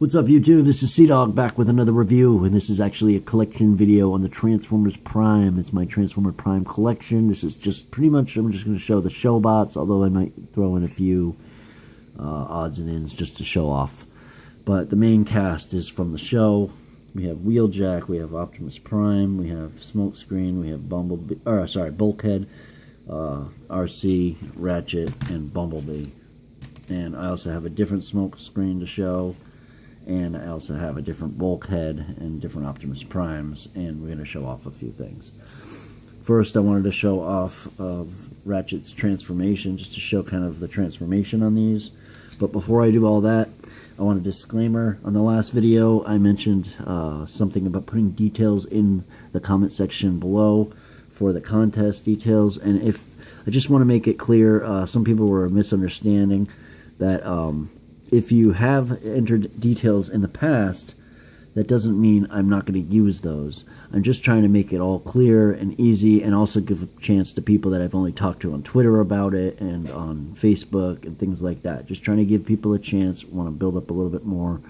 What's up YouTube, this is Sea-Dog back with another review, and this is actually a collection video on the Transformers Prime. It's my Transformer Prime collection. This is just pretty much, I'm just going to show the showbots, although I might throw in a few odds and ends just to show off. But the main cast is from the show. We have Wheeljack, we have Optimus Prime, we have Smokescreen, we have Bulkhead, Arcee, Ratchet, and Bumblebee. And I also have a different Smokescreen to show. And I also have a different Bulkhead and different Optimus Primes, and we're going to show off a few things. First, I wanted to show off Ratchet's transformation, just to show kind of the transformation on these. But before I do all that, I want a disclaimer. On the last video, I mentioned something about putting details in the comment section below for the contest details, and if I just want to make it clear, some people were misunderstanding that if you have entered details in the past, that doesn't mean I'm not going to use those. I'm just trying to make it all clear and easy, and also give a chance to people that I've only talked to on Twitter about it and on Facebook and things like that. Just trying to give people a chance. Want to build up a little bit more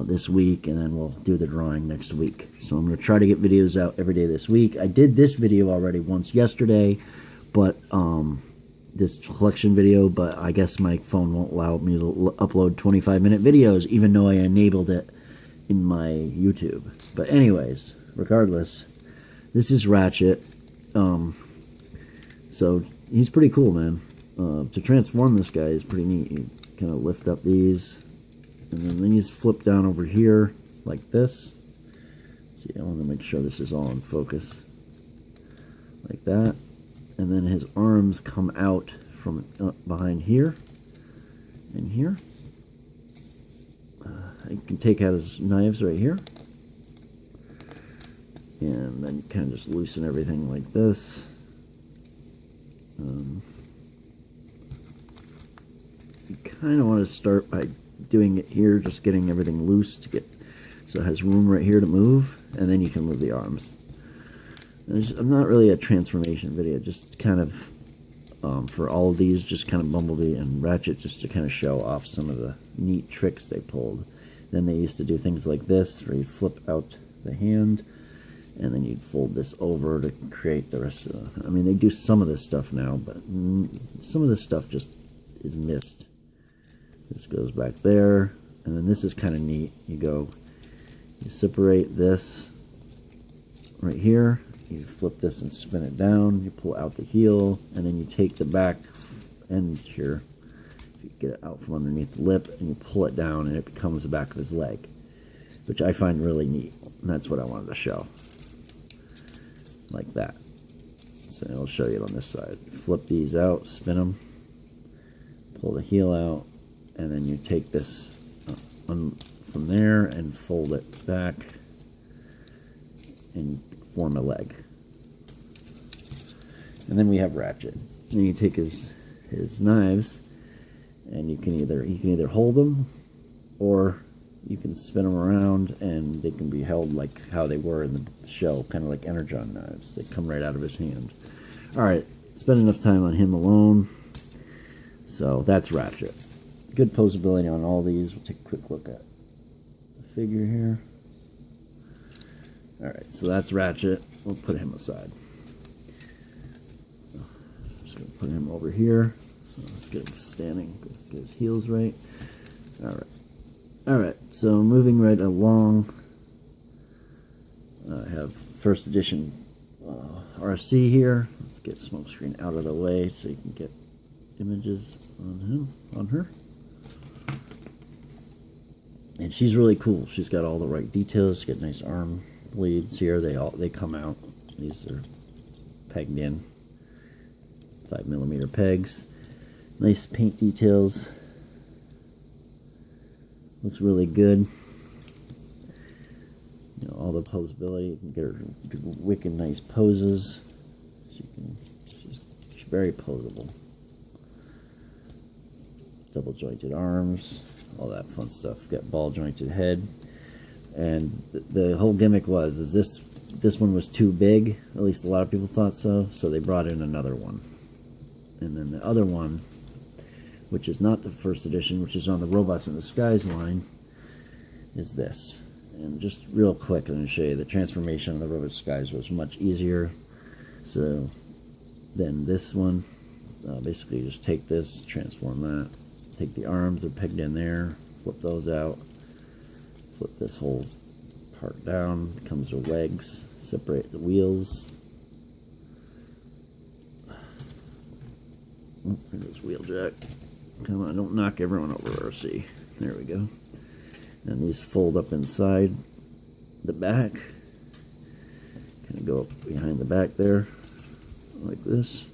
this week, and then we'll do the drawing next week. So I'm going to try to get videos out every day this week. I did this video already once yesterday, but this collection video, but I guess my phone won't allow me to upload 25-minute videos, even though I enabled it in my YouTube. But anyways, regardless, this is Ratchet. So he's pretty cool, man. To transform this guy is pretty neat. You kind of lift up these, and then these flip down over here like this. See, I want to make sure this is all in focus, like that. And then his arms come out from behind here and here. You can take out his knives right here. And then you kind of just loosen everything like this. You kind of want to start by doing it here, just getting everything loose to get so it has room right here to move, and then you can move the arms. I'm not really a transformation video, just kind of for all of these, just kind of Bumblebee and Ratchet, just to kind of show off some of the neat tricks they pulled. Then they used to do things like this, where you flip out the hand, and then you'd fold this over to create the rest of the... I mean, they do some of this stuff now, but some of this stuff just is missed. This goes back there, and then this is kind of neat. You separate this right here. You flip this and spin it down, you pull out the heel, and then you take the back end here, you get it out from underneath the lip, and you pull it down, and it becomes the back of his leg, which I find really neat, and that's what I wanted to show, like that. So I'll show you it on this side. Flip these out, spin them, pull the heel out, and then you take this from there and fold it back, and form a leg. And then we have Ratchet. And you take his knives, and you can either hold them, or you can spin them around, and they can be held like how they were in the show, kind of like Energon knives. They come right out of his hand. Alright, spend enough time on him alone. So that's Ratchet. Good posability on all these. We'll take a quick look at the figure here. Alright, so that's Ratchet. We'll put him aside. Just going to put him over here. So let's get him standing. Get his heels right. Alright. Alright, so moving right along. I have first edition Arcee here. Let's get Smokescreen out of the way so you can get images on him, on her. And she's really cool. She's got all the right details. She's got nice arm bleeds here. They come out. These are pegged in 5mm pegs. Nice paint details. Looks really good. You know, all the posability. You can get her do wicked nice poses. She's very posable. Double jointed arms, all that fun stuff. Got ball jointed head. And the whole gimmick is this one was too big. At least a lot of people thought so. So they brought in another one. And then the other one, which is not the first edition, which is on the Robots in Disguise line, is this. And just real quick, I'm going to show you the transformation of the Robot Skies was much easier. So then this one, basically just take this, transform that, take the arms that are pegged in there, flip those out, flip this whole part down, comes to legs, separate the wheels. Oh, there's Wheeljack. Come on, don't knock everyone over, Arcee. There we go. And these fold up inside the back. Kind of go up behind the back there, like this.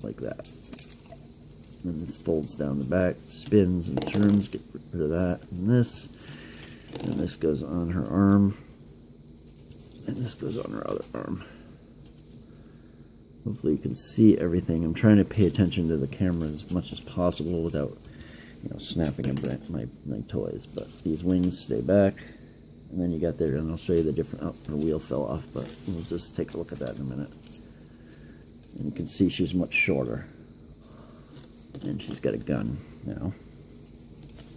Like that. And this folds down the back, spins and turns, get rid of that and this. And this goes on her arm. And this goes on her other arm. Hopefully you can see everything. I'm trying to pay attention to the camera as much as possible without, you know, snapping my toys. But these wings stay back. And then you got there, and I'll show you the different, oh, her wheel fell off, but we'll just take a look at that in a minute. And you can see she's much shorter. And she's got a gun now.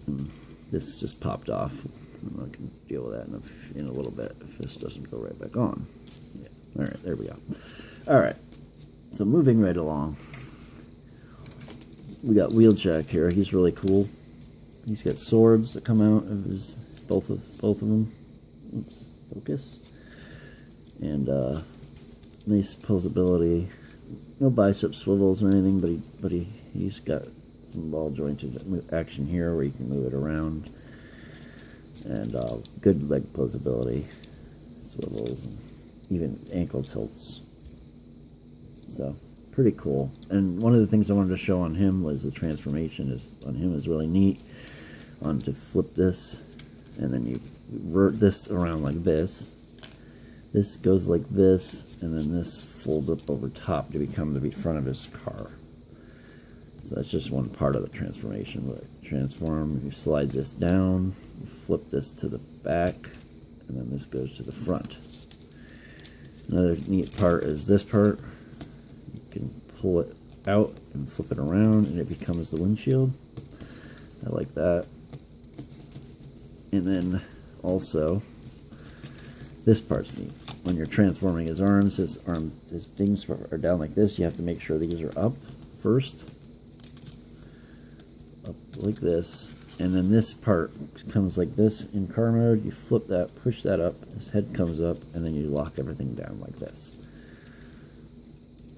And this just popped off. I can deal with that in a little bit if this doesn't go right back on. Yeah. Alright, there we go. Alright, so moving right along. We got Wheeljack here. He's really cool. He's got swords that come out of his both of them. Oops, focus. And nice posability. No bicep swivels or anything, but he's got some ball jointed action here where you can move it around. And good leg posability, swivels, and even ankle tilts. So pretty cool. And one of the things I wanted to show on him was the transformation on him is really neat. To flip this, and then you vert this around like this. This goes like this, and then this folds up over top to become the front of his car. So that's just one part of the transformation. But transform, you slide this down, you flip this to the back, and then this goes to the front. Another neat part is this part. You can pull it out and flip it around, and it becomes the windshield. I like that. And then also, this part's neat. When you're transforming his arms, his things are down like this. You have to make sure these are up first. Up like this. And then this part comes like this in car mode. You flip that, push that up, his head comes up, and then you lock everything down like this.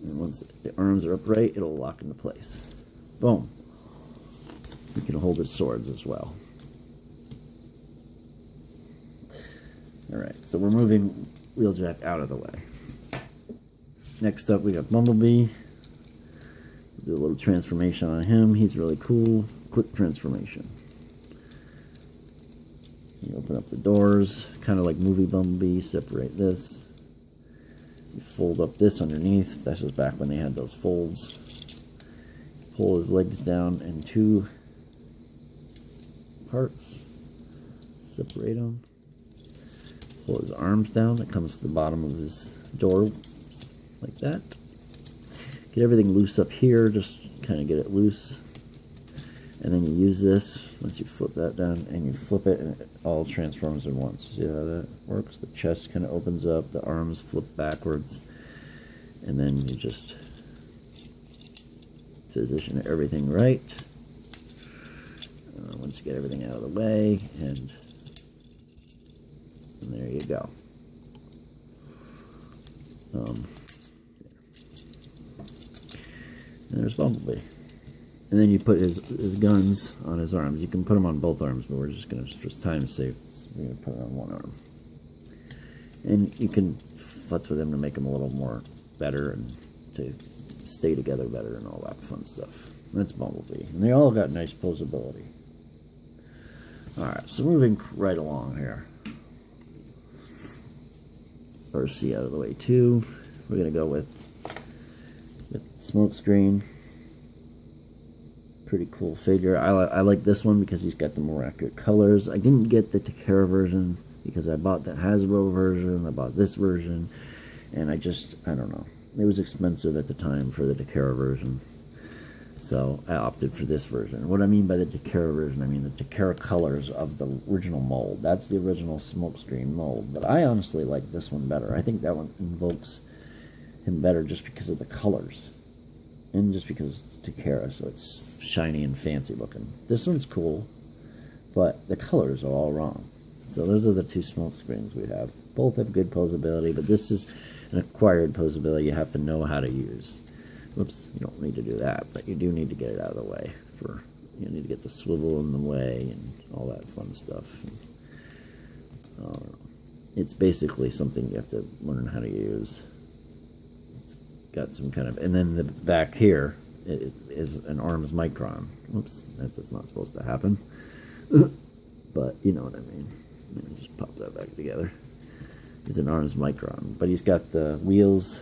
And once the arms are upright, it'll lock into place. Boom. You can hold his swords as well. Alright, so we're moving Wheeljack out of the way. Next up, we got Bumblebee. Do a little transformation on him. He's really cool. Quick transformation. You open up the doors, kind of like movie Bumblebee. Separate this. You fold up this underneath. That was back when they had those folds. Pull his legs down in two parts. Separate them. Pull his arms down. That comes to the bottom of his door, like that. Get everything loose up here. Just kind of get it loose. And then you use this, once you flip that down, and you flip it, and it all transforms at once. See how that works? The chest kind of opens up, the arms flip backwards, and then you just position everything right. Once you get everything out of the way, and there you go. There's Bumblebee. And then you put his guns on his arms. You can put them on both arms, but we're just going to, for time's sake, we're going to put it on one arm. And you can futz with them to make them a little more better and to stay together better and all that fun stuff. That's Bumblebee. And they all got nice posability. Alright, so moving right along here. Arcee out of the way too. We're going to go with Smokescreen. Pretty cool figure. I like this one because he's got the more accurate colors. I didn't get the Takara version because I bought the Hasbro version. I bought this version. And I don't know. It was expensive at the time for the Takara version. So So I opted for this version. What I mean by the Takara version, I mean the Takara colors of the original mold. That's the original Smokescreen mold. But I honestly like this one better. I think that one invokes him better just because of the colors. And just because it's Takara, so it's shiny and fancy looking. This one's cool, but the colors are all wrong. So those are the two Smokescreens we have. Both have good posability, but this is an acquired posability you have to know how to use. Whoops, you don't need to do that, but you do need to get it out of the way. You need to get the swivel in the way and all that fun stuff. It's basically something you have to learn how to use. It's got some kind of, and then the back here is an arms Micron. Whoops, that's not supposed to happen. But you know what I mean. Let me just pop that back together. It's an arms Micron, but he's got the wheels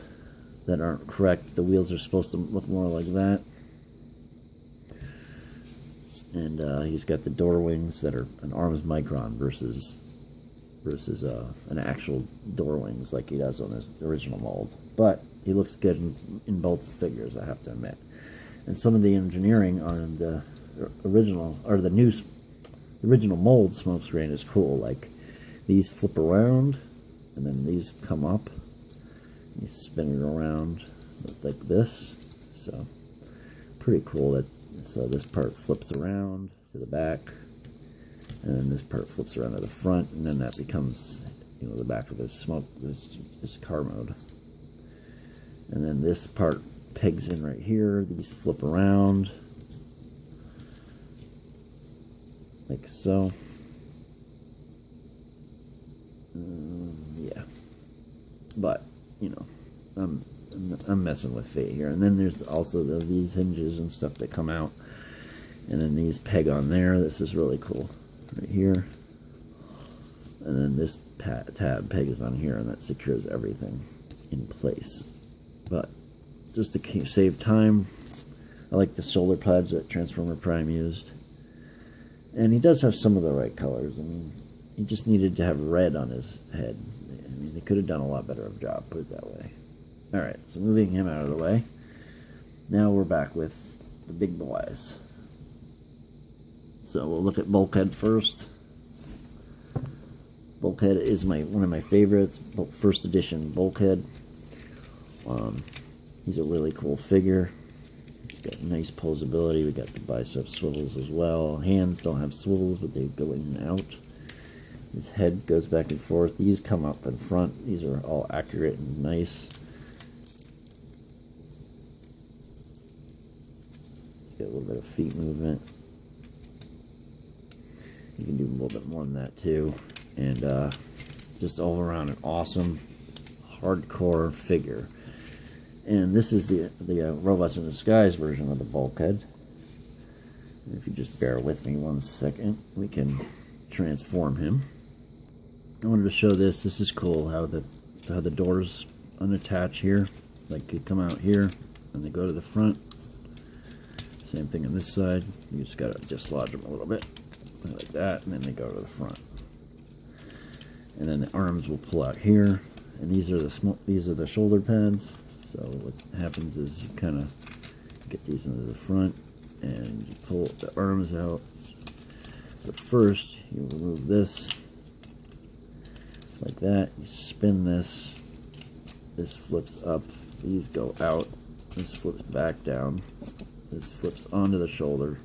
that aren't correct. The wheels are supposed to look more like that. And he's got the door wings that are an arms Micron versus an actual door wings like he does on his original mold. But he looks good in both figures, I have to admit. And some of the engineering on the original, or the original mold Smokescreen is cool. Like these flip around, and then these come up. You spin it around like this, so pretty cool. So this part flips around to the back, and then this part flips around to the front, and then that becomes, you know, the back of this car mode. And then this part pegs in right here. These flip around like so. Yeah, but you know, I'm messing with fate here. And then there's also these hinges and stuff that come out, and then these peg on there. This is really cool right here. And then this tab pegs on here, and that secures everything in place. But just to save time, I like the shoulder pads that Transformer Prime used. And he does have some of the right colors. I mean, he just needed to have red on his head. I mean, they could have done a lot better of a job, put it that way. Alright, so moving him out of the way. Now we're back with the big boys. So we'll look at Bulkhead first. Bulkhead is one of my favorites. First edition Bulkhead. He's a really cool figure. He's got nice posability. We got the bicep swivels as well. Hands don't have swivels, but they go in and out. His head goes back and forth. These come up in front. These are all accurate and nice. He's got a little bit of feet movement. You can do a little bit more than that too. And just all around an awesome, hardcore figure. And this is the Robots in Disguise version of the Bulkhead. And if you just bear with me 1 second, we can transform him. I wanted to show this. This is cool how the doors unattach here. Like they come out here and they go to the front. Same thing on this side. You just gotta dislodge them a little bit, like that, and then they go to the front. And then the arms will pull out here. And these are the shoulder pads. So what happens is you kind of get these into the front and you pull the arms out. But first, you remove this like that. You spin this. This flips up. These go out. This flips back down. This flips onto the shoulder.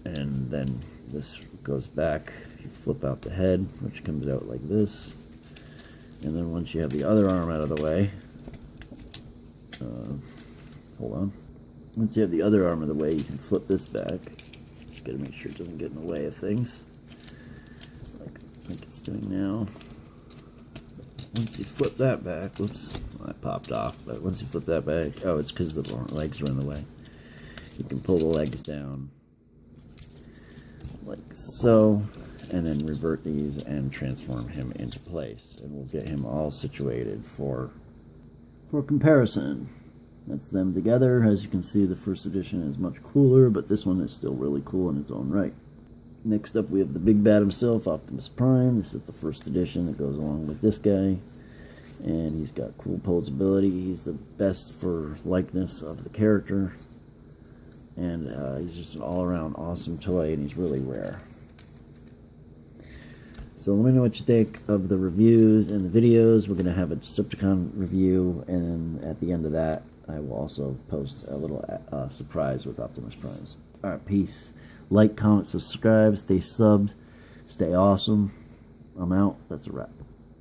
And then this goes back. You flip out the head, which comes out like this. And then once you have the other arm out of the way, hold on. Once you have the other arm out of the way, you can flip this back. Just gotta make sure it doesn't get in the way of things, like it's doing now. Once you flip that back, whoops, well, that popped off. But once you flip that back, oh, it's because the legs are in the way. You can pull the legs down like so. And then revert these and transform him into place. And we'll get him all situated for comparison. That's them together. As you can see, the first edition is much cooler, but this one is still really cool in its own right. Next up, we have the big bad himself, Optimus Prime. This is the first edition that goes along with this guy. And he's got cool posability. He's the best for likeness of the character. And he's just an all-around awesome toy, and he's really rare. So let me know what you think of the reviews and the videos. We're going to have a Decepticon review, and then at the end of that, I will also post a little surprise with Optimus Primes. Alright, peace. Like, comment, subscribe, stay subbed, stay awesome. I'm out. That's a wrap.